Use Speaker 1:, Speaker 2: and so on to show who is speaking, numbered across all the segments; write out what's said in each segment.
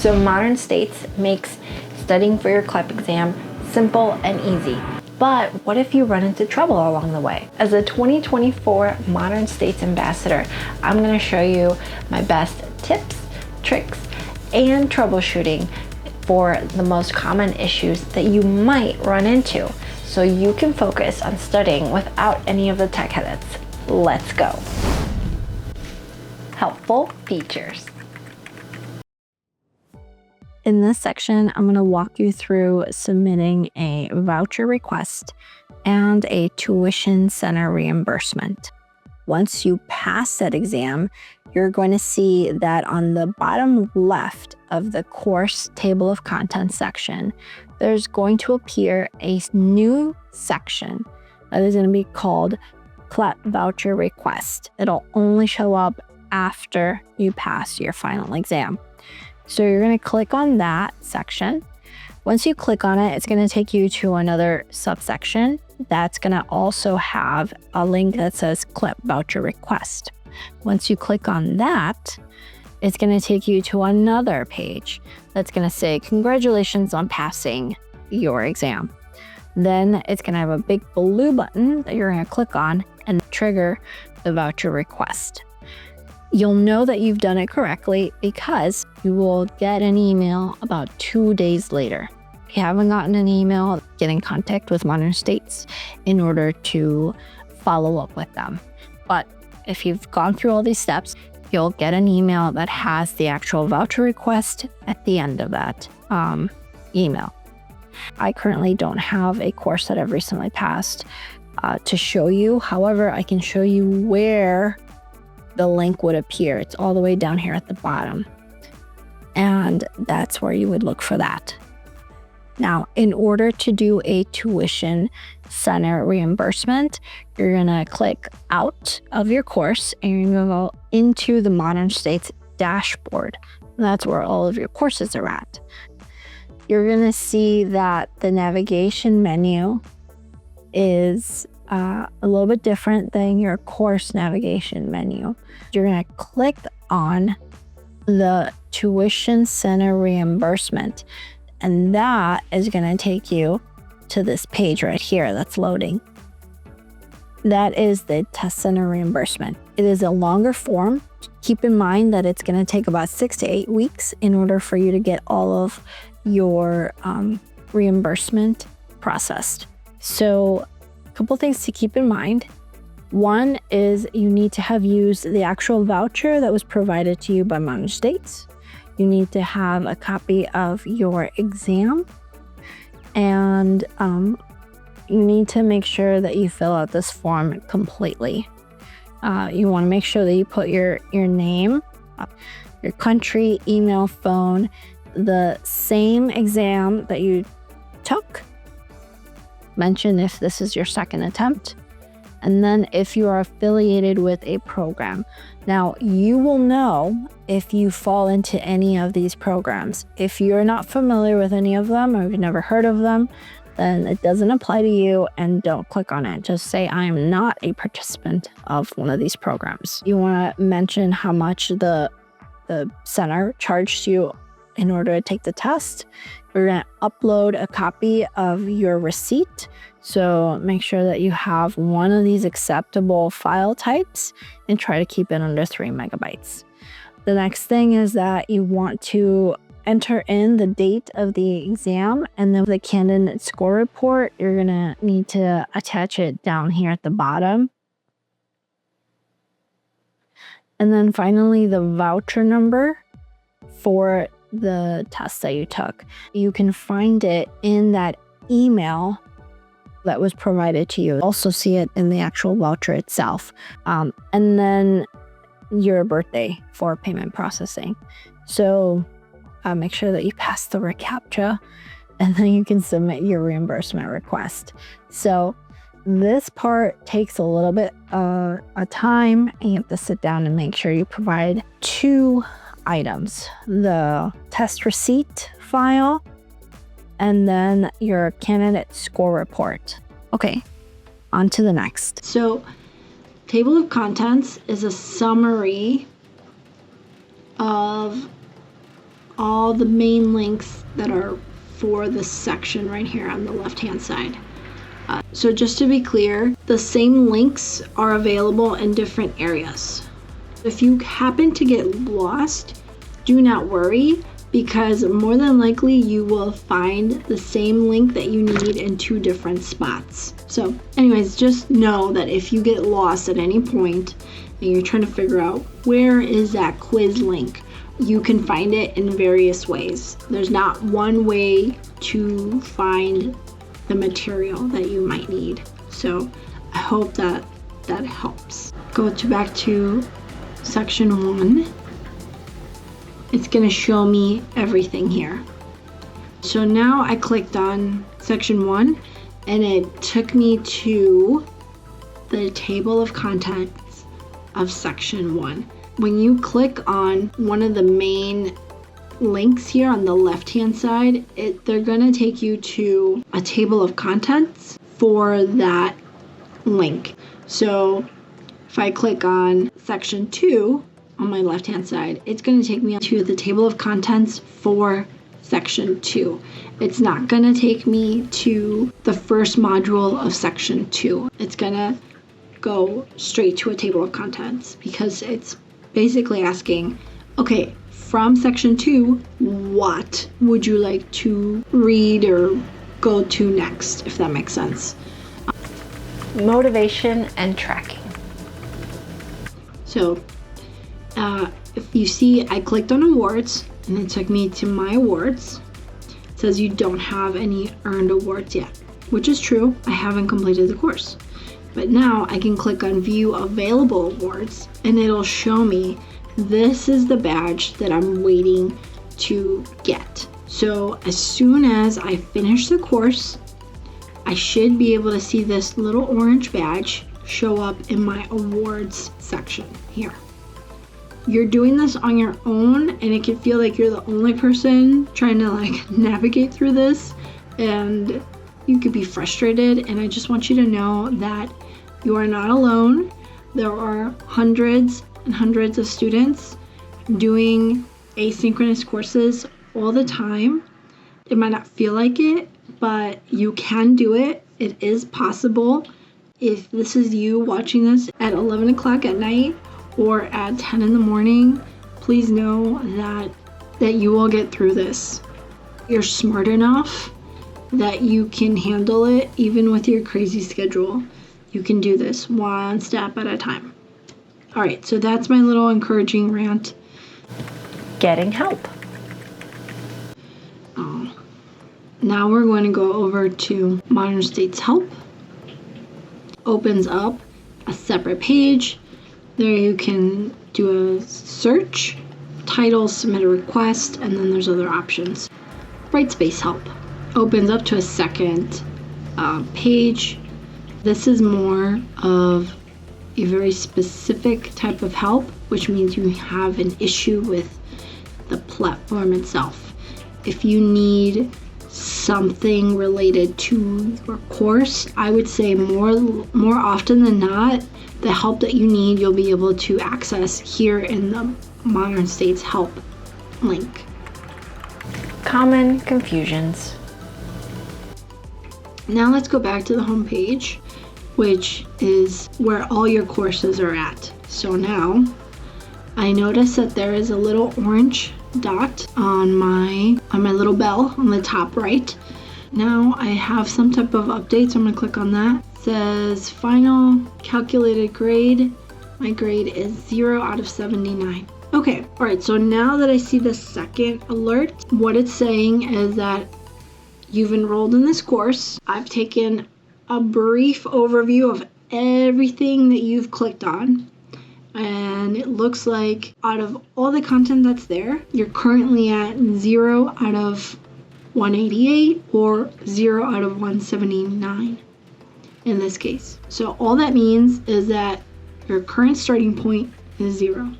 Speaker 1: So Modern States makes studying for your CLEP exam simple and easy. But what if you run into trouble along the way? As a 2024 Modern States Ambassador, I'm going to show you my best tips, tricks, and troubleshooting for the most common issues that you might run into, so you can focus on studying without any of the tech headaches. Let's go. Helpful features. In this section, I'm going to walk you through submitting a voucher request and a tuition center reimbursement. Once you pass that exam, you're going to see that on the bottom left of the course table of contents section, there's going to appear a new section that is going to be called CLEP Voucher Request. It'll only show up after you pass your final exam. So you're going to click on that section. Once you click on it, it's going to take you to another subsection that's going to also have a link that says CLEP Voucher Request. Once you click on that, it's going to take you to another page that's going to say, congratulations on passing your exam. Then it's going to have a big blue button that you're going to click on and trigger the voucher request. You'll know that you've done it correctly because you will get an email about 2 days later. If you haven't gotten an email, get in contact with Modern States in order to follow up with them. But if you've gone through all these steps, you'll get an email that has the actual voucher request at the end of that email. I currently don't have a course that I've recently passed to show you. However, I can show you where the link would appear. It's all the way down here at the bottom. And that's where you would look for that. Now, in order to do a tuition center reimbursement, you're going to click out of your course and you're going to go into the Modern States dashboard. That's where all of your courses are at. You're going to see that the navigation menu is a little bit different than your course navigation menu. You're going to click on the tuition center reimbursement, and that is going to take you to this page right here that's loading. That is the test center reimbursement. It is a longer form. Keep in mind that it's going to take about 6 to 8 weeks in order for you to get all of your reimbursement processed. So a couple things to keep in mind. One is you need to have used the actual voucher that was provided to you by Modern States. You need to have a copy of your exam, and you need to make sure that you fill out this form completely. You want to make sure that you put your name, your country, email, phone, the same exam that you took. Mention if this is your second attempt, and then if you are affiliated with a program. Now, you will know if you fall into any of these programs. If you're not familiar with any of them or you've never heard of them, then it doesn't apply to you and don't click on it. Just say, I am not a participant of one of these programs. You want to mention how much the center charged you in order to take the test. We're going to upload a copy of your receipt. So make sure that you have one of these acceptable file types and try to keep it under 3 megabytes. The next thing is that you want to enter in the date of the exam, and then the candidate score report, you're going to need to attach it down here at the bottom. And then finally, the voucher number for the test that you took. You can find it in that email that was provided to you. Also see it in the actual voucher itself. And then your birthday for payment processing. So make sure that you pass the reCAPTCHA, and then you can submit your reimbursement request. So this part takes a little bit of time, and you have to sit down and make sure you provide 2 items: the test receipt file and then your candidate score report. Okay, on to the next. So table of contents is a summary of
Speaker 2: all the main links that are for this section right here on the left-hand side. So just to be clear, the same links are available in different areas. If you happen to get lost, do not worry, because more than likely you will find the same link that you need in 2 different spots. So anyways, just know that if you get lost at any point and you're trying to figure out where is that quiz link, you can find it in various ways. There's not one way to find the material that you might need. So I hope that helps. Back to section 1. It's going to show me everything here. So now I clicked on section 1 and it took me to the table of contents of section 1. When you click on one of the main links here on the left-hand side, they're going to take you to a table of contents for that link. So if I click on section 2, on my left-hand side, it's going to take me to the table of contents for section 2. It's not going to take me to the first module of section 2. It's going to go straight to a table of contents because it's basically asking, okay, from section 2, what would you like to read or go to next, if that makes sense.
Speaker 1: Motivation and tracking.
Speaker 2: So if you see, I clicked on awards and it took me to my awards. It says you don't have any earned awards yet, which is true. I haven't completed the course. But now I can click on view available awards and it'll show me this is the badge that I'm waiting to get. So as soon as I finish the course, I should be able to see this little orange badge show up in my awards section here. You're doing this on your own and it can feel like you're the only person trying to navigate through this and you could be frustrated, and I just want you to know that you are not alone. There are hundreds and hundreds of students doing asynchronous courses all the time. It might not feel like it, but you can do it. It is possible. If this is you watching this at 11 o'clock at night or at 10 in the morning, please know that you will get through this. You're smart enough that you can handle it even with your crazy schedule. You can do this one step at a time. All right, so that's my little encouraging rant.
Speaker 1: Getting help.
Speaker 2: Now we're going to go over to Modern States Help. Opens up a separate page. There you can do a search, title, submit a request, and then there's other options. Brightspace Help opens up to a second page. This is more of a very specific type of help, which means you have an issue with the platform itself. If you need something related to your course, I would say more often than not, the help that you need you'll be able to access here in the Modern States Help link.
Speaker 1: Common confusions.
Speaker 2: Now let's go back to the home page, which is where all your courses are at. So now I notice that there is a little orange dot on my little bell on the top right. Now I have some type of update, so I'm gonna click on that. It says final calculated grade. My grade is 0 out of 79. Okay, all right, so now that I see the second alert, what it's saying is that you've enrolled in this course. I've taken a brief overview of everything that you've clicked on. And it looks like out of all the content that's there, you're currently at 0 out of 188 or 0 out of 179 in this case. So all that means is that your current starting point is 0.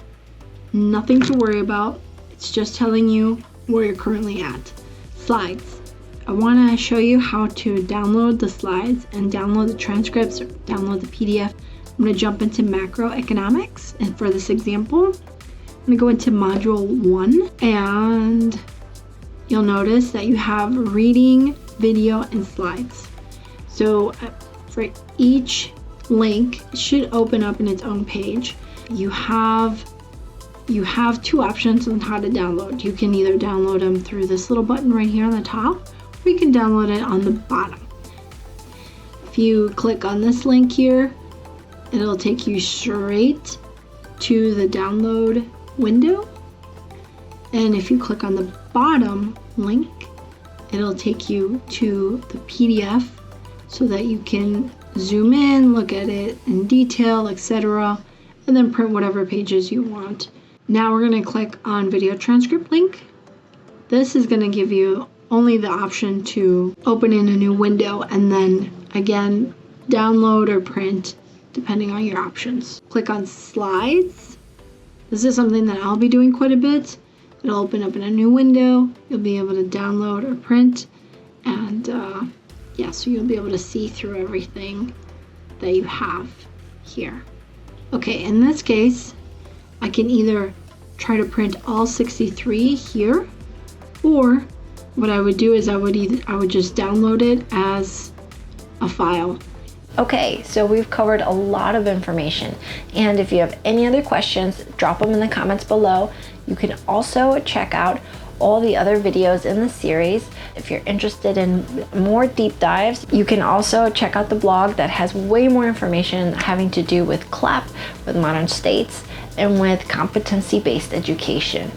Speaker 2: Nothing to worry about. It's just telling you where you're currently at. Slides. I want to show you how to download the slides and download the transcripts or download the PDF. I'm going to jump into macroeconomics, and for this example, I'm going to go into module 1 and you'll notice that you have reading, video, and slides. So for each link, it should open up in its own page. You have 2 options on how to download. You can either download them through this little button right here on the top, or you can download it on the bottom. If you click on this link here, it'll take you straight to the download window. And if you click on the bottom link, it'll take you to the PDF so that you can zoom in, look at it in detail, etc., and then print whatever pages you want. Now we're going to click on video transcript link. This is going to give you only the option to open in a new window and then again download or print depending on your options. Click on slides. This is something that I'll be doing quite a bit. It'll open up in a new window. You'll be able to download or print, and so you'll be able to see through everything that you have here. Okay, in this case, I can either try to print all 63 here, or what I would do is I would just download it as a file.
Speaker 1: Okay, so we've covered a lot of information, and if you have any other questions, drop them in the comments below. You can also check out all the other videos in the series. If you're interested in more deep dives, you can also check out the blog that has way more information having to do with CLEP, with modern states, and with competency-based education.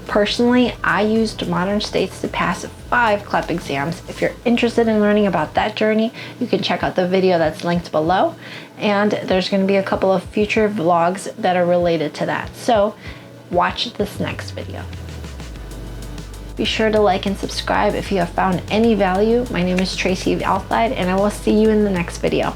Speaker 1: Personally, I used modern states to pass 5 CLEP exams. If you're interested in learning about that journey, you can check out the video that's linked below. And there's going to be a couple of future vlogs that are related to that. So watch this next video. Be sure to like and subscribe if you have found any value. My name is Tracy Altheide, and I will see you in the next video.